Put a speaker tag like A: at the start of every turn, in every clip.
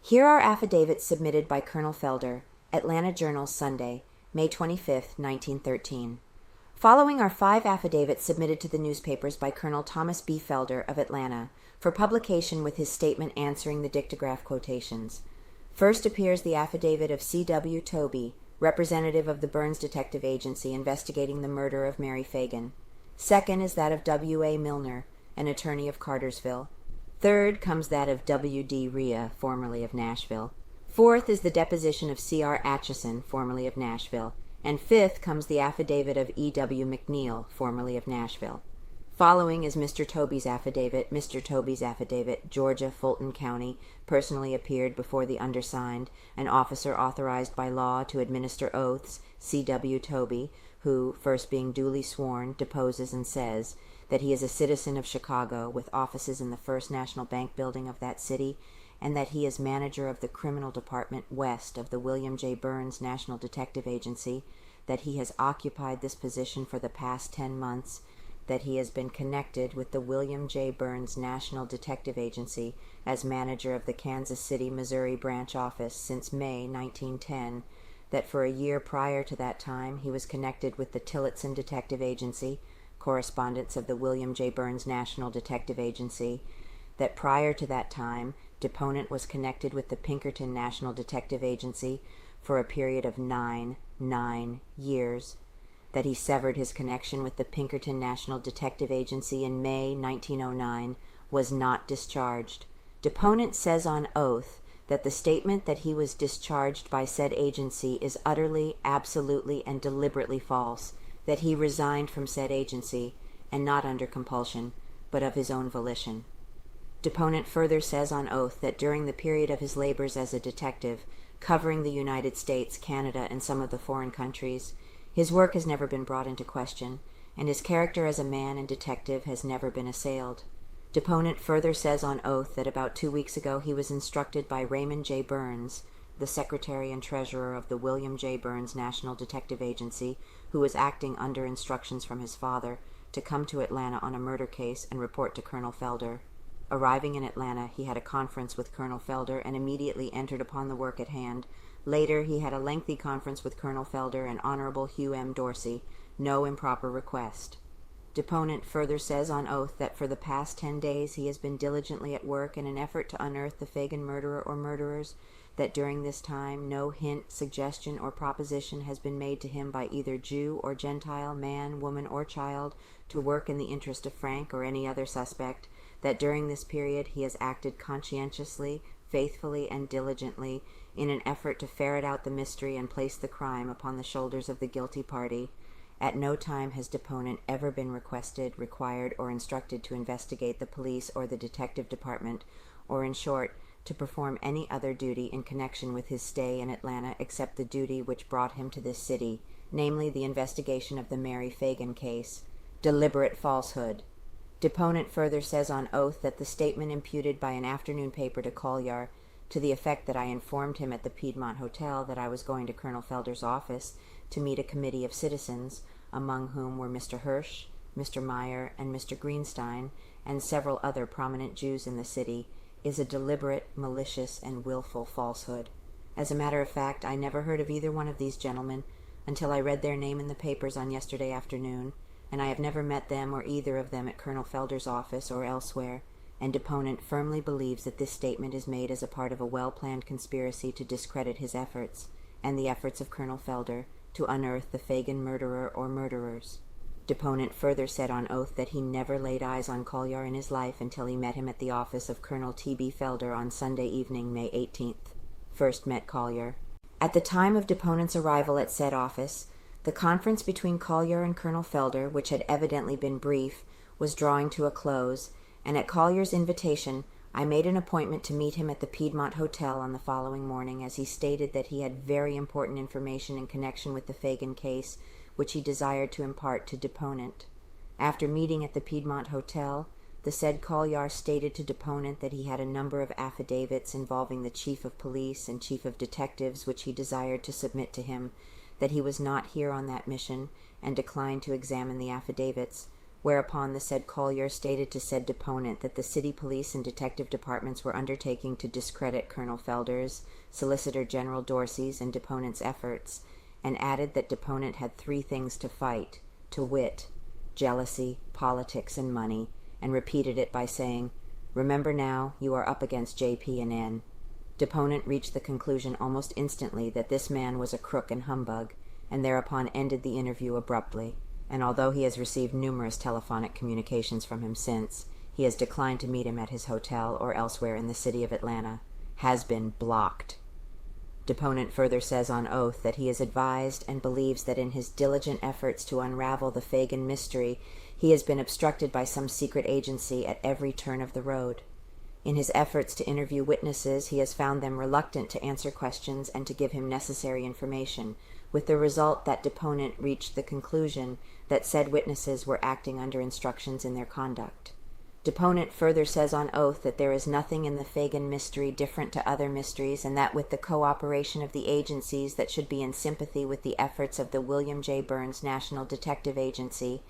A: Here are affidavits submitted by Colonel Felder, Atlanta Journal, Sunday, May 25, 1913. Following are 5 affidavits submitted to the newspapers by Colonel Thomas B. Felder of Atlanta for publication with his statement answering the dictograph quotations. First appears the affidavit of C.W. Tobie, representative of the Burns Detective Agency investigating the murder of Mary Phagan. Second is that of W.A. Milner, an attorney of Cartersville. Third comes that of W.D. Rhea, formerly of Nashville. Fourth is the deposition of C.R. Atchison, formerly of Nashville. And fifth comes the affidavit of E.W. McNeal, formerly of Nashville. Following is Mr. Tobie's affidavit. Mr. Tobie's affidavit, Georgia, Fulton County, personally appeared before the undersigned, an officer authorized by law to administer oaths, C.W. Tobie, who, first being duly sworn, deposes and says that he is a citizen of Chicago with offices in the First National Bank building of that city, and that he is manager of the Criminal Department West of the William J. Burns National Detective Agency, that he has occupied this position for the past 10 months, that he has been connected with the William J. Burns National Detective Agency as manager of the Kansas City, Missouri branch office since May 1910, that for a year prior to that time he was connected with the Tilletson Detective Agency, correspondents of the William J. Burns National Detective Agency, that prior to that time deponent was connected with the Pinkerton National Detective Agency for a period of 9 years, that he severed his connection with the Pinkerton National Detective Agency in May 1909, was not discharged. Deponent says on oath that the statement that he was discharged by said agency is utterly, absolutely, and deliberately false, that he resigned from said agency, and not under compulsion, but of his own volition. Deponent further says on oath that during the period of his labors as a detective, covering the United States, Canada, and some of the foreign countries, his work has never been brought into question, and his character as a man and detective has never been assailed. Deponent further says on oath that about 2 weeks ago he was instructed by Raymond J. Burns, the secretary and treasurer of the William J. Burns National Detective Agency, who was acting under instructions from his father, to come to Atlanta on a murder case and report to Colonel Felder. Arriving in Atlanta, he had a conference with Colonel Felder and immediately entered upon the work at hand. Later, he had a lengthy conference with Colonel Felder and Honorable Hugh M. Dorsey. No improper request. Deponent further says on oath that for the past 10 days he has been diligently at work in an effort to unearth the Phagan murderer or murderers, that during this time no hint, suggestion, or proposition has been made to him by either Jew or Gentile, man, woman, or child, to work in the interest of Frank or any other suspect, that during this period he has acted conscientiously, faithfully, and diligently in an effort to ferret out the mystery and place the crime upon the shoulders of the guilty party. At no time has deponent ever been requested, required, or instructed to investigate the police or the detective department, or in short, to perform any other duty in connection with his stay in Atlanta except the duty which brought him to this city, namely the investigation of the Mary Phagan case. Deliberate falsehood. Deponent further says on oath that the statement imputed by an afternoon paper to Collier, to the effect that I informed him at the Piedmont Hotel that I was going to Colonel Felder's office to meet a committee of citizens, among whom were Mr. Hirsch, Mr. Meyer, and Mr. Greenstein, and several other prominent Jews in the city, is a deliberate, malicious, and willful falsehood. As a matter of fact, I never heard of either one of these gentlemen until I read their name in the papers on yesterday afternoon, and I have never met them or either of them at Colonel Felder's office or elsewhere, and deponent firmly believes that this statement is made as a part of a well-planned conspiracy to discredit his efforts, and the efforts of Colonel Felder, to unearth the Phagan murderer or murderers. Deponent further said on oath that he never laid eyes on Collier in his life until he met him at the office of Colonel T.B. Felder on Sunday evening, May 18th. First met Collier. At the time of deponent's arrival at said office, the conference between Collier and Colonel Felder, which had evidently been brief, was drawing to a close, and at Collier's invitation I made an appointment to meet him at the Piedmont Hotel on the following morning, as he stated that he had very important information in connection with the Phagan case, which he desired to impart to deponent. After meeting at the Piedmont Hotel, the said Collier stated to deponent that he had a number of affidavits involving the chief of police and chief of detectives which he desired to submit to him, that he was not here on that mission, and declined to examine the affidavits, whereupon the said Collier stated to said deponent that the city police and detective departments were undertaking to discredit Colonel Felder's, Solicitor General Dorsey's, and deponent's efforts, and added that deponent had 3 things to fight, to wit, jealousy, politics, and money, and repeated it by saying, "Remember now, you are up against J.P. and N." Deponent reached the conclusion almost instantly that this man was a crook and humbug, and thereupon ended the interview abruptly, and although he has received numerous telephonic communications from him since, he has declined to meet him at his hotel or elsewhere in the city of Atlanta, has been blocked. Deponent further says on oath that he is advised and believes that in his diligent efforts to unravel the Phagan mystery, he has been obstructed by some secret agency at every turn of the road. In his efforts to interview witnesses, he has found them reluctant to answer questions and to give him necessary information, with the result that deponent reached the conclusion that said witnesses were acting under instructions in their conduct. Deponent further says on oath that there is nothing in the Phagan mystery different to other mysteries, and that with the cooperation of the agencies that should be in sympathy with the efforts of the William J. Burns National Detective Agency,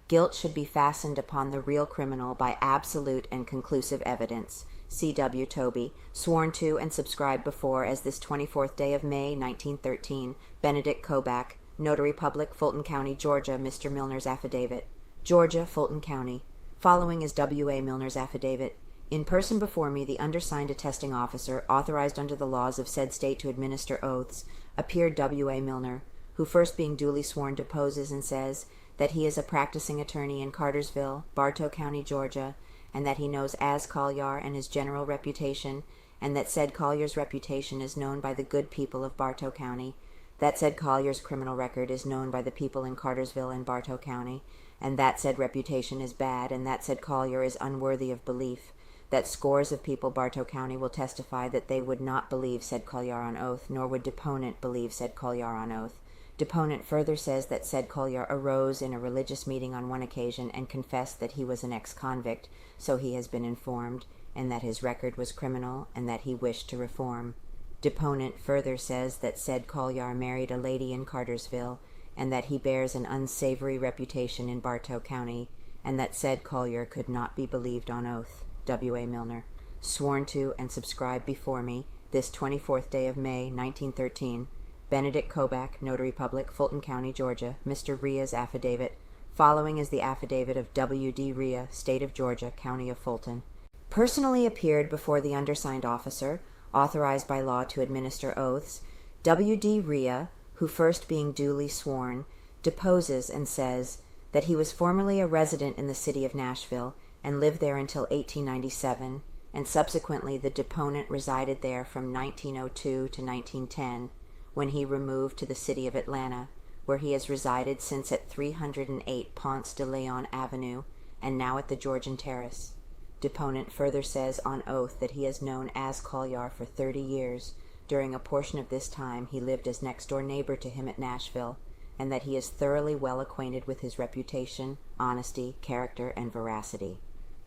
A: guilt should be fastened upon the real criminal by absolute and conclusive evidence. C.W. Toby, sworn to and subscribed before as this 24th day of May, 1913, Benedict Kobach, Notary Public, Fulton County, Georgia, Mr. Milner's affidavit. Georgia, Fulton County. Following is W.A. Milner's affidavit. In person before me, the undersigned attesting officer, authorized under the laws of said state to administer oaths, appeared W.A. Milner, who first being duly sworn deposes and says that he is a practicing attorney in Cartersville, Bartow County, Georgia, and that he knows as Collier and his general reputation, and that said Collier's reputation is known by the good people of Bartow County, that said Collier's criminal record is known by the people in Cartersville and Bartow County, and that said reputation is bad, and that said Collier is unworthy of belief, that scores of people Bartow County will testify that they would not believe said Collier on oath, nor would deponent believe said Collier on oath. Deponent further says that said Collier arose in a religious meeting on one occasion and confessed that he was an ex-convict, so he has been informed, and that his record was criminal, and that he wished to reform. Deponent further says that said Collier married a lady in Cartersville, and that he bears an unsavory reputation in Bartow County, and that said Collier could not be believed on oath. W.A. Milner, sworn to and subscribed before me, this 24th day of May, 1913, Benedict Kobach, Notary Public, Fulton County, Georgia, Mr. Rhea's affidavit. Following is the affidavit of W.D. Rhea, State of Georgia, County of Fulton. Personally appeared before the undersigned officer, authorized by law to administer oaths, W.D. Rhea, who first being duly sworn, deposes and says that he was formerly a resident in the city of Nashville and lived there until 1897, and subsequently the deponent resided there from 1902 to 1910, when he removed to the city of Atlanta, where he has resided since at 308 Ponce de Leon Avenue, and now at the Georgian Terrace. Deponent further says on oath that he has known as Collier for 30 years. During a portion of this time he lived as next-door neighbor to him at Nashville, and that he is thoroughly well acquainted with his reputation, honesty, character, and veracity.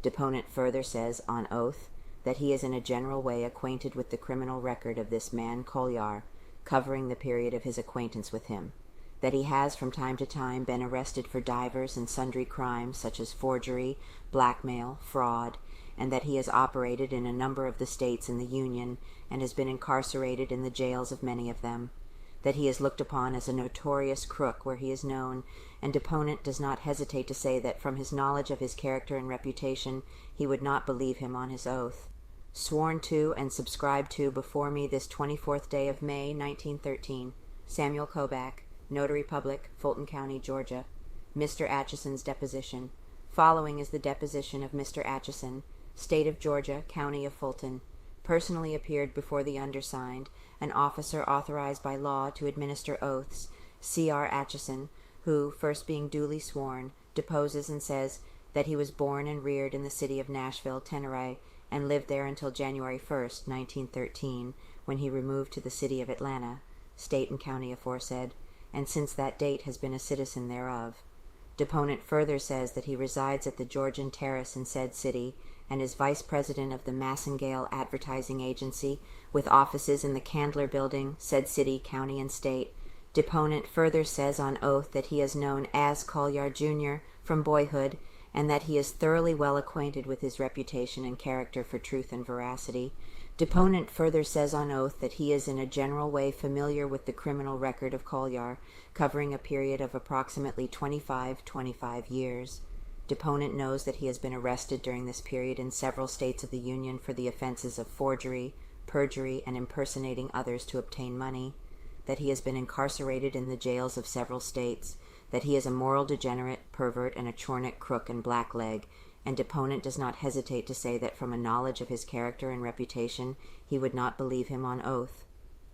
A: Deponent further says on oath that he is in a general way acquainted with the criminal record of this man Collier, covering the period of his acquaintance with him, that he has from time to time been arrested for divers and sundry crimes such as forgery, blackmail, fraud, and that he has operated in a number of the states in the Union and has been incarcerated in the jails of many of them, that he is looked upon as a notorious crook where he is known, and deponent does not hesitate to say that from his knowledge of his character and reputation he would not believe him on his oath. Sworn to and subscribed to before me this 24th day of May, 1913, Samuel Kobach, Notary Public, Fulton County, Georgia. Mr. Atchison's deposition. Following is the deposition of Mr. Atchison, State of Georgia, County of Fulton. Personally appeared before the undersigned, an officer authorized by law to administer oaths, C.R. Atchison, who, first being duly sworn, deposes and says that he was born and reared in the city of Nashville, Tennessee, and lived there until January 1st, 1913, when he removed to the city of Atlanta, State and County aforesaid, and since that date has been a citizen thereof. Deponent further says that he resides at the Georgian Terrace in said city, and is vice president of the Massengale Advertising Agency, with offices in the Candler Building, said city, county, and state. Deponent further says on oath that he is known as Collier Jr. from boyhood, and that he is thoroughly well acquainted with his reputation and character for truth and veracity. Deponent further says on oath that he is in a general way familiar with the criminal record of Collier, covering a period of approximately 25 years. Deponent knows that he has been arrested during this period in several states of the Union for the offenses of forgery, perjury, and impersonating others to obtain money, that he has been incarcerated in the jails of several states, that he is a moral degenerate, pervert, and a chornet, crook, and blackleg, and Deponent does not hesitate to say that from a knowledge of his character and reputation he would not believe him on oath.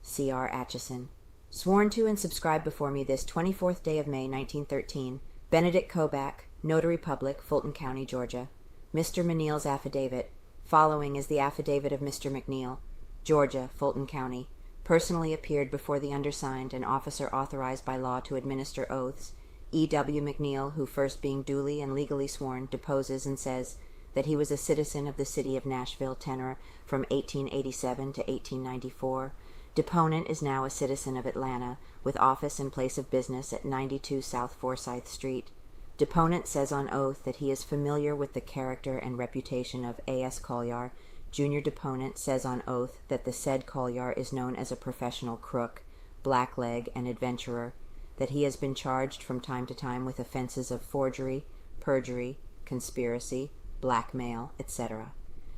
A: C.R. Atchison. Sworn to and subscribed before me this 24th day of May, 1913, Benedict Kobach, Notary Public, Fulton County, Georgia. Mr. McNeal's affidavit. Following is the affidavit of Mr. McNeal, Georgia, Fulton County. Personally appeared before the undersigned, an officer authorized by law to administer oaths, E.W. McNeal, who first being duly and legally sworn, deposes and says that he was a citizen of the city of Nashville, tenor from 1887 to 1894. Deponent is now a citizen of Atlanta, with office and place of business at 92 South Forsyth Street. Deponent says on oath that he is familiar with the character and reputation of A.S. Collier. Junior Deponent says on oath that the said Collier is known as a professional crook, blackleg, and adventurer, that he has been charged from time to time with offenses of forgery, perjury, conspiracy, blackmail, etc.,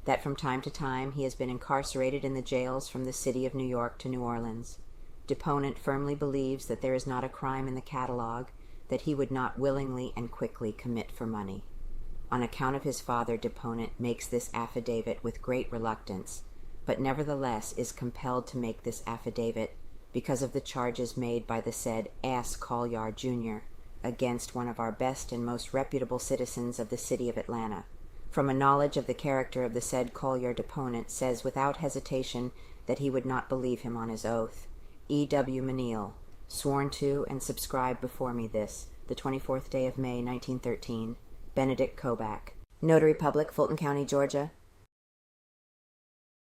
A: that from time to time he has been incarcerated in the jails from the city of New York to New Orleans. Deponent firmly believes that there is not a crime in the catalog that he would not willingly and quickly commit for money. On account of his father, Deponent makes this affidavit with great reluctance, but nevertheless is compelled to make this affidavit because of the charges made by the said A.S. Collier, Jr., against one of our best and most reputable citizens of the city of Atlanta. From a knowledge of the character of the said Collier, Deponent says without hesitation that he would not believe him on his oath. E.W. McNeal, sworn to and subscribed before me this, the 24th day of May, 1913, Benedict Kobach. Notary Public, Fulton County, Georgia.